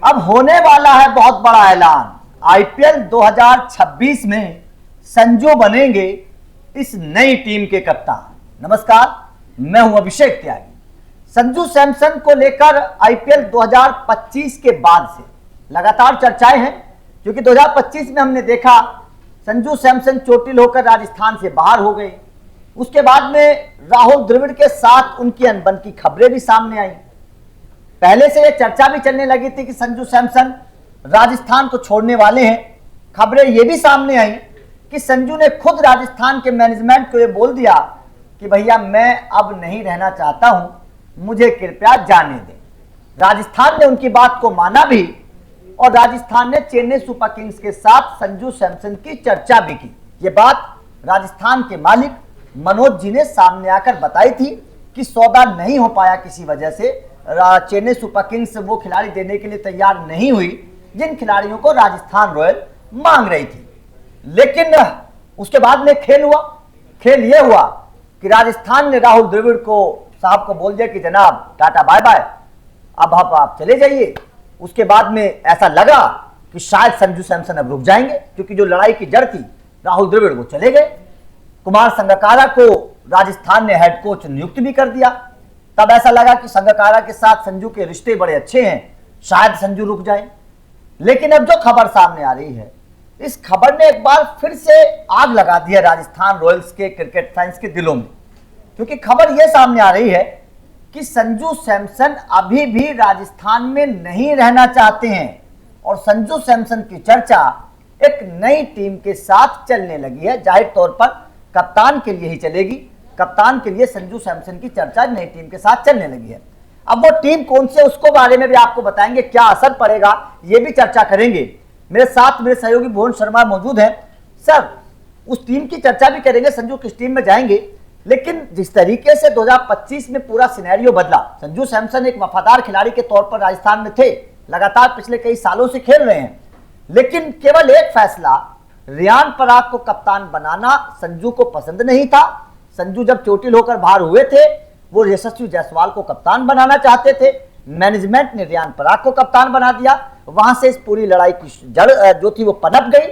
अब होने वाला है बहुत बड़ा ऐलान। आईपीएल 2026 में संजू बनेंगे इस नई टीम के कप्तान। नमस्कार, मैं हूं अभिषेक त्यागी। संजू सैमसन को लेकर आईपीएल 2025 के बाद से लगातार चर्चाएं हैं, क्योंकि 2025 में हमने देखा संजू सैमसन चोटिल होकर राजस्थान से बाहर हो गए। उसके बाद में राहुल द्रविड़ के साथ उनकी अनबन की खबरें भी सामने आई। पहले से यह चर्चा भी चलने लगी थी कि संजू सैमसन राजस्थान को छोड़ने वाले हैं। खबरें यह भी सामने आई कि संजू ने खुद राजस्थान के मैनेजमेंट को यह बोल दिया कि भैया मैं अब नहीं रहना चाहता हूं, मुझे कृपया जाने दें। राजस्थान ने उनकी बात को माना भी और राजस्थान ने चेन्नई सुपर किंग्स के साथ संजू सैमसन की चर्चा भी की। यह बात राजस्थान के मालिक मनोज जी ने सामने आकर बताई थी कि सौदा नहीं हो पाया किसी वजह से। चेन्नई सुपर किंग्स वो खिलाड़ी देने के लिए तैयार नहीं हुई जिन खिलाड़ियों को राजस्थान रॉयल मांग रही थी। लेकिन उसके बाद में खेल हुआ। खेल यह हुआ कि राजस्थान ने राहुल द्रविड़ को साहब को बोल दिया कि जनाब टाटा बाय बाय, अब आप चले जाइए। उसके बाद में ऐसा लगा कि शायद संजू सैमसन अब रुक जाएंगे, क्योंकि जो लड़ाई की जड़ थी राहुल द्रविड़ वो चले गए। कुमार संगकारा को राजस्थान ने हेड कोच नियुक्त भी कर दिया। तब ऐसा लगा कि संगकारा के साथ संजू के रिश्ते बड़े अच्छे हैं, शायद संजू रुक जाए। लेकिन अब जो खबर सामने आ रही है, इस खबर ने एक बार फिर से आग लगा दी है राजस्थान रॉयल्स के क्रिकेट फैंस के दिलों में। क्योंकि खबर यह सामने आ रही है कि संजू सैमसन अभी भी राजस्थान में नहीं रहना चाहते हैं और संजू सैमसन की चर्चा एक नई टीम के साथ चलने लगी है। जाहिर तौर पर कप्तान के लिए ही चलेगी। कप्तान के लिए संजू सैमसन की चर्चा नई टीम के साथ चलने लगी है। अब वो टीम कौन सी है उसको बारे में भी आपको बताएंगे, क्या असर पड़ेगा ये भी चर्चा करेंगे। मेरे साथ मेरे सहयोगी भुवन शर्मा मौजूद हैं। सर, उस टीम की चर्चा भी करेंगे, संजू किस टीम में जाएंगे। लेकिन जिस तरीके से 2025 में पूरा सिनेरियो बदला, संजू सैमसन एक वफादार खिलाड़ी के तौर पर राजस्थान में थे, लगातार पिछले कई सालों से खेल रहे हैं। लेकिन केवल एक फैसला, रियान पराग को कप्तान बनाना संजू को पसंद नहीं था। संजू जब चोटिल होकर बाहर हुए थे, वो यशस्वी जायसवाल को कप्तान बनाना चाहते थे। मैनेजमेंट ने रियान पराग को कप्तान बना दिया। वहां से इस पूरी लड़ाई की जड़ जो थी वो पनप गई।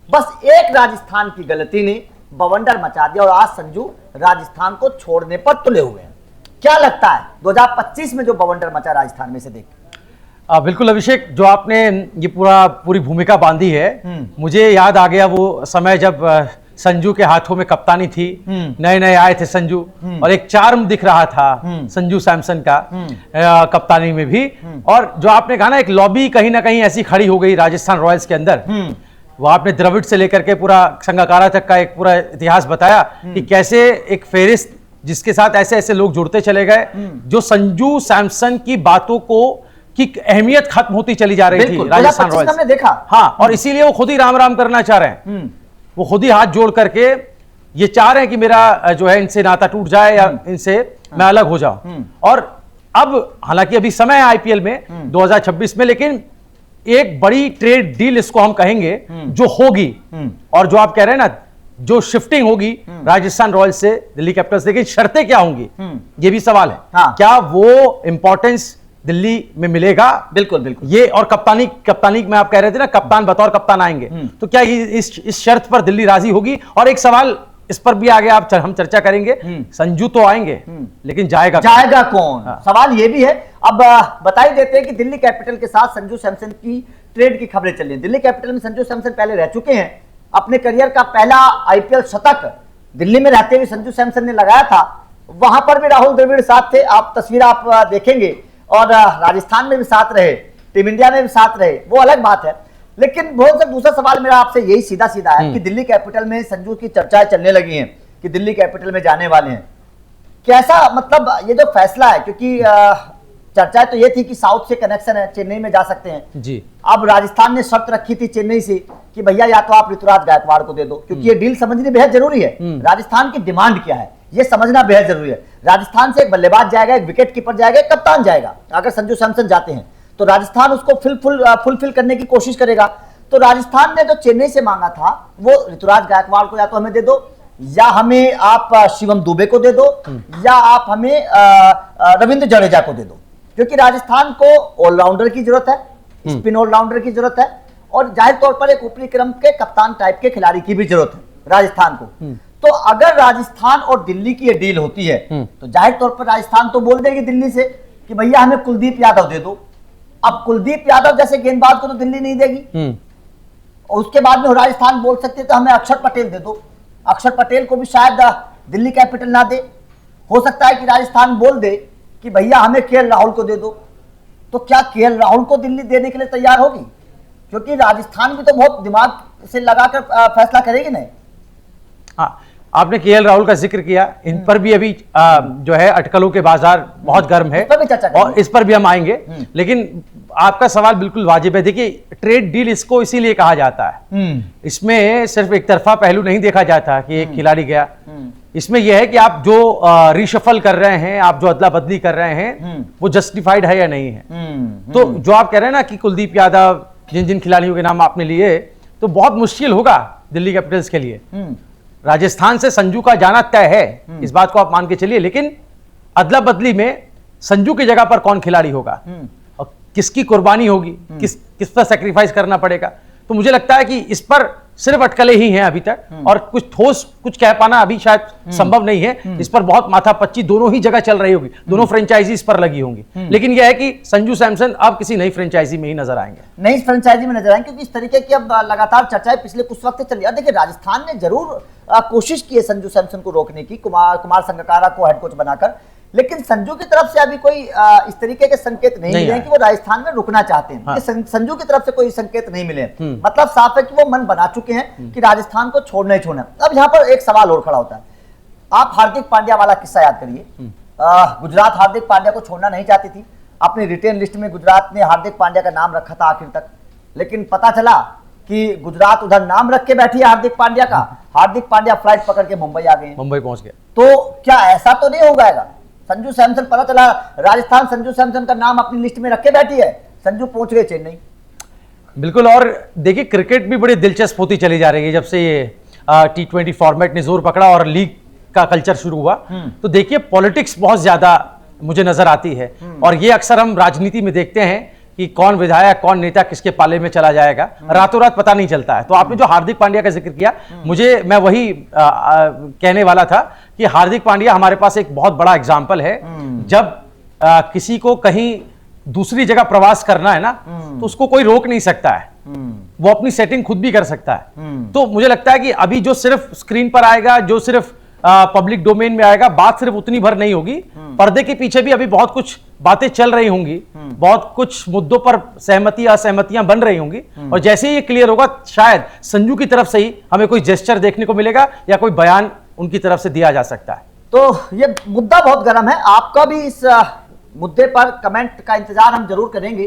बस एक राजस्थान की गलती ने बवंडर मचा दिया और आज संजू राजस्थान को छोड़ने पर तुले हुए हैं। क्या लगता है 2025 में जो बवंडर मचा राजस्थान में से देख? बिल्कुल अभिषेक, जो आपने ये पूरी भूमिका बांधी है, मुझे याद आ गया वो समय जब संजू के हाथों में कप्तानी थी। नए नए आए थे संजू और एक चार्म दिख रहा था संजू सैमसन का कप्तानी में भी। और जो आपने कहा ना, एक लॉबी कहीं ना कहीं ऐसी खड़ी हो गई राजस्थान रॉयल्स के अंदर। वो आपने द्रविड़ से लेकर के पूरा संगकारा तक का एक पूरा इतिहास बताया कि कैसे एक फेरिस्त जिसके साथ ऐसे ऐसे लोग जुड़ते चले गए, जो संजू सैमसन की बातों को की अहमियत खत्म होती चली जा रही थी राजस्थान रॉयल्स। हमने देखा। हाँ, और इसीलिए वो खुद ही राम राम करना चाह रहे हैं। वो खुद ही हाथ जोड़ करके ये चाह रहे हैं कि मेरा जो है इनसे नाता टूट जाए या इनसे मैं अलग हो जाऊं। और अब हालांकि अभी समय है आईपीएल में 2026 में, लेकिन एक बड़ी ट्रेड डील इसको हम कहेंगे जो होगी। और जो आप कह रहे हैं ना, जो शिफ्टिंग होगी राजस्थान रॉयल्स से दिल्ली कैपिटल्स, लेकिन शर्तें क्या होंगी ये भी सवाल है। हाँ। क्या वो इंपॉर्टेंस दिल्ली में मिलेगा? बिल्कुल बिल्कुल। ये और कप्तानी में आप कह रहे थे ना, कप्तान बतौर कप्तान आएंगे, तो क्या इस शर्त पर दिल्ली राजी होगी? और एक सवाल इस पर भी आगे हम चर्चा करेंगे। संजू तो आएंगे, लेकिन जाएगा कौन? हाँ। सवाल ये भी है। अब बता ही देते हैं कि दिल्ली कैपिटल के साथ संजू सैमसन की ट्रेड की खबरें चल रही हैं। दिल्ली कैपिटल में संजू सैमसन पहले रह चुके हैं। अपने करियर का पहला आईपीएल शतक दिल्ली में रहते हुए संजू सैमसन ने लगाया था। वहां पर भी राहुल द्रविड़ साथ थे, आप तस्वीर आप देखेंगे। और राजस्थान में भी साथ रहे, टीम इंडिया में भी साथ रहे, वो अलग बात है। लेकिन बहुत से दूसरा सवाल मेरा आपसे यही सीधा सीधा है कि दिल्ली कैपिटल में संजू की चर्चाएं चलने लगी हैं कि दिल्ली कैपिटल में जाने वाले हैं। कैसा, मतलब ये जो फैसला है, क्योंकि चर्चाएं तो ये थी कि साउथ से कनेक्शन है, चेन्नई में जा सकते हैं जी। अब राजस्थान ने शर्त रखी थी चेन्नई से कि भैया या तो आप ऋतुराज गायकवाड़ को दे दो, क्योंकि ये डील समझनी बेहद जरूरी है। राजस्थान की डिमांड क्या है ये समझना बेहद जरूरी है। राजस्थान से एक बल्लेबाज जाएगा, एक विकेट कीपर जाएगा, एक कप्तान जाएगा। अगर संजू सैमसन जाते हैं तो राजस्थान उसको फुलफिल करने की कोशिश करेगा। तो राजस्थान ने जो चेन्नई से मांगा था वो ऋतुराज गायकवाड़ को या तो हमें दे दो, या हमें आप शिवम दुबे को दे दो, या आप हमें रविंद्र जडेजा को दे दो, क्योंकि राजस्थान को ऑलराउंडर की जरूरत है। स्पिन ऑलराउंडर की जरूरत है और जाहिर तौर पर एक ऊपरी क्रम के कप्तान टाइप के खिलाड़ी की भी जरूरत है राजस्थान को। तो अगर राजस्थान और दिल्ली की ये डील होती है तो जाहिर तौर पर राजस्थान तो बोल देगी दिल्ली से कि भैया हमें कुलदीप यादव दे दो। अब कुलदीप यादव जैसे गेंदबाज को तो दिल्ली नहीं देगी और उसके बाद में राजस्थान बोल सकते तो हमें अक्षर पटेल दे दो। अक्षर पटेल को भी शायद दिल्ली कैपिटल ना दे, हो सकता है कि राजस्थान बोल दे कि भैया हमें केएल राहुल को दे दो। तो क्या केएल राहुल को दिल्ली देने के लिए तैयार होगी? क्योंकि राजस्थान भी तो बहुत दिमाग से लगाकर फैसला करेगी नहीं। हाँ, आपने केएल राहुल का जिक्र किया, इन पर भी अभी जो है अटकलों के बाजार बहुत गर्म है, इस पर भी चर्चा करेंगे। और इस पर भी हम आएंगे। लेकिन आपका सवाल बिल्कुल वाजिब है। देखिए, ट्रेड डील इसको इसीलिए कहा जाता है, इसमें सिर्फ एक तरफा पहलू नहीं देखा जाता कि एक खिलाड़ी गया। इसमें यह है कि आप जो रिशफल कर रहे हैं, आप जो अदला बदली कर रहे हैं, वो जस्टिफाइड है या नहीं है। तो जो आप कह रहे हैं ना कि कुलदीप यादव, जिन जिन खिलाड़ियों के नाम आपने लिए, तो बहुत मुश्किल होगा दिल्ली कैपिटल्स के लिए। राजस्थान से संजू का जाना तय है, इस बात को आप मान के चलिए, लेकिन अदला बदली में संजू की जगह पर कौन खिलाड़ी होगा और किसकी कुर्बानी होगी, किस पर सेक्रीफाइस करना पड़ेगा। तो मुझे लगता है कि इस पर सिर्फ अटकलें ही हैं अभी तक, और कुछ ठोस कुछ कह पाना अभी शायद संभव नहीं है। इस पर बहुत माथापच्ची दोनों ही जगह चल रही होगी, दोनों फ्रेंचाइजी इस पर लगी होंगी। लेकिन यह है कि संजू सैमसन अब किसी नई फ्रेंचाइजी में ही नजर आएंगे, नई फ्रेंचाइजी में नजर आएंगे, क्योंकि इस तरीके की अब लगातार चर्चाएं पिछले कुछ वक्त से चल रही है। देखिए, राजस्थान ने जरूर कोशिश की है संजू सैमसन को रोकने की, कुमार संगकारा को हेड कोच बनाकर, लेकिन संजू की तरफ से अभी कोई इस तरीके के संकेत नहीं मिले कि वो राजस्थान में रुकना चाहते हैं। संजू की तरफ से कोई संकेत नहीं मिले, मतलब साफ है कि वो मन बना चुके हैं कि राजस्थान को छोड़ना ही छोड़ना। अब यहाँ पर एक सवाल और खड़ा होता है, आप हार्दिक पांड्या वाला किस्सा याद करिए। गुजरात हार्दिक पांड्या को छोड़ना नहीं चाहती थी, अपनी रिटेन लिस्ट में गुजरात ने हार्दिक पांड्या का नाम रखा था आखिर तक, लेकिन पता चला कि गुजरात उधर नाम रख के बैठी है हार्दिक पांड्या का। हार्दिक पांड्या फ्लाइट पकड़ के मुंबई आ गए, मुंबई पहुंच गए। तो क्या ऐसा तो नहीं हो जाएगा? संजू सैमसन, पता चला राजस्थान संजू सैमसन का नाम अपनी लिस्ट में रख के बैठी है, संजू पहुंच गए चेन्नई। बिल्कुल। और देखिए, क्रिकेट भी बड़ी दिलचस्प होती चली जा रही है जब से ये T20 फॉर्मेट ने जोर पकड़ा और लीग का कल्चर शुरू हुआ। तो देखिए, पॉलिटिक्स बहुत ज्यादा मुझे नजर आती है, और ये अक्सर हम राजनीति में देखते हैं कि कौन विधायक, कौन नेता किसके पाले में चला जाएगा, रातों रात पता नहीं चलता है। तो आपने जो हार्दिक पांड्या का जिक्र किया, मैं वही कहने वाला था कि हार्दिक पांड्या हमारे पास एक बहुत बड़ा एग्जाम्पल है। जब किसी को कहीं दूसरी जगह प्रवास करना है ना, तो उसको कोई रोक नहीं सकता है, वो अपनी सेटिंग खुद भी कर सकता है। तो मुझे लगता है कि अभी जो सिर्फ स्क्रीन पर आएगा, जो सिर्फ पब्लिक डोमेन में आएगा, बात सिर्फ उतनी भर नहीं होगी, पर्दे के पीछे भी अभी बहुत कुछ बातें चल रही होंगी, बहुत कुछ मुद्दों पर सहमति असहमतियां बन रही होंगी, और जैसे ही ये क्लियर होगा, शायद संजू की तरफ से ही हमें कोई जेस्चर देखने को मिलेगा या कोई बयान उनकी तरफ से दिया जा सकता है। तो ये मुद्दा बहुत गर्म है, आपका भी इस मुद्दे पर कमेंट का इंतजार हम जरूर करेंगे,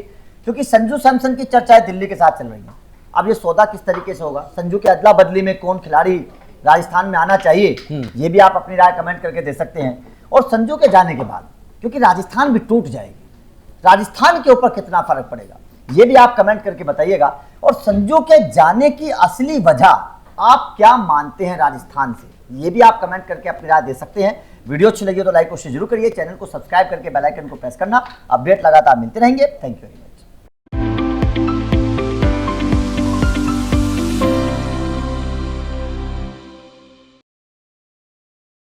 क्योंकि संजू सैमसन की चर्चाएं दिल्ली के साथ चल रही है। अब ये सौदा किस तरीके से होगा, संजू के अदला बदली में कौन खिलाड़ी राजस्थान में आना चाहिए, ये भी आप अपनी राय कमेंट करके दे सकते हैं। और संजू के जाने के बाद, क्योंकि राजस्थान भी टूट जाएगी, राजस्थान के ऊपर कितना फर्क पड़ेगा, ये भी आप कमेंट करके बताइएगा। और संजू के जाने की असली वजह आप क्या मानते हैं राजस्थान से, ये भी आप कमेंट करके अपनी राय दे सकते हैं। वीडियो अच्छी लगी हो तो लाइक और शेयर जरूर करिए, चैनल को सब्सक्राइब करके बेल आइकन को प्रेस करना। अपडेट लगातार मिलते रहेंगे। Thank you.